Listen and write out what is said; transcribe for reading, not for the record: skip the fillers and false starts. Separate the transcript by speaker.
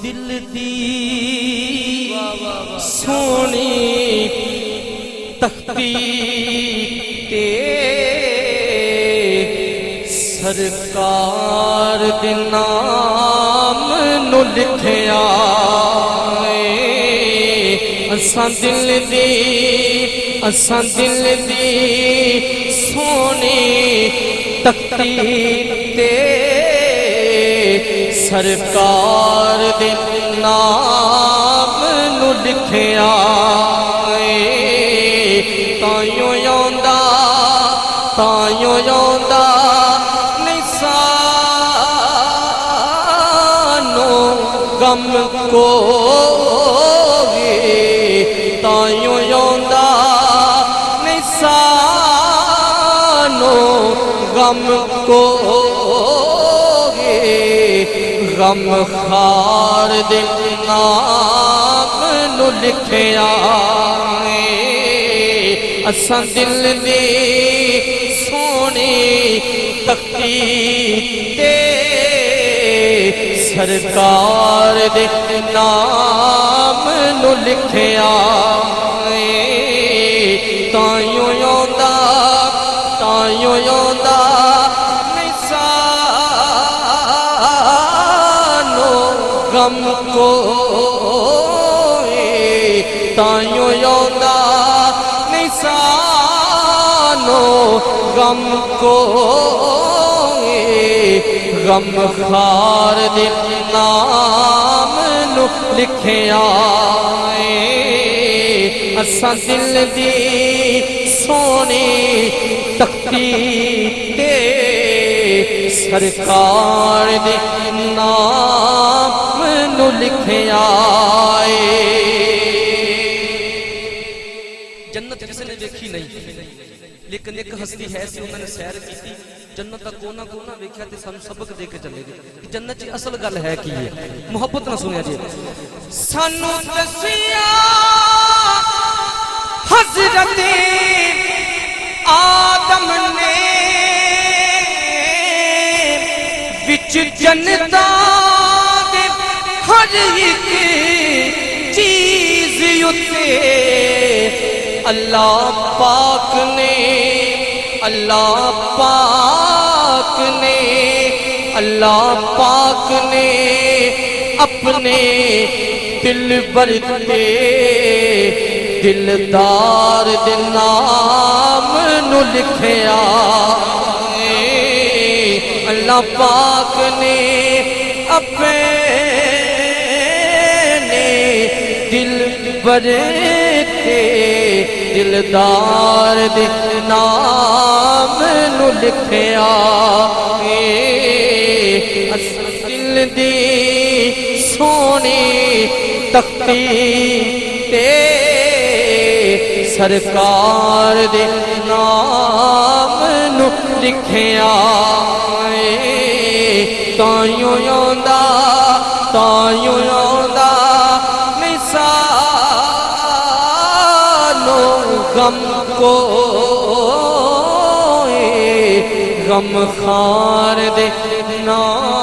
Speaker 1: دل دی سونی تختی تے سرکار دے نام نو لکھیا اساں دل دی سونی تختی تے سرکار دے نام نو لکھیا تائیوں یوندا نہیں سانو غم کوئی تائیوں یوندا نہیں سانو غم کوئی غم خار دے نام نو لکھیا اساں دل دی سونی تختی تے سرکار دے نام نو لکھیا تائیوں یوندا نہیں سانو غم کوئی تائیوں یوندا نہیں سانو غم کوئی غم خار دے نام نو لکھیا اساں دل دی سونی تختی تے سرکار دے نام نو لکھیا جنت کسی نے دیکھی نہیں لیکن ایک ہستی ہے سی انہوں نے سیر کی تھی جنت کا کونا کونا ویکھیا تے سانو سبق دے کے چلے گی جنت کی اصل گل ہے کی ہے محبت نہ سنیا جی سانو دسیا حضرت آدم نے وچ جنتا دے ہر ایک چیز اتے اللہ پاک نے اپنے دل برتے دلدار دے نام نو لکھیا اللہ پاک نے اپنے دل برتے دلدار دے نام نو لکھیا دل دی سونی تختی تے سرکار دے نام نو لکھیا تائیوں یوندا نہیں سانو غم کوئی غم خار دے نام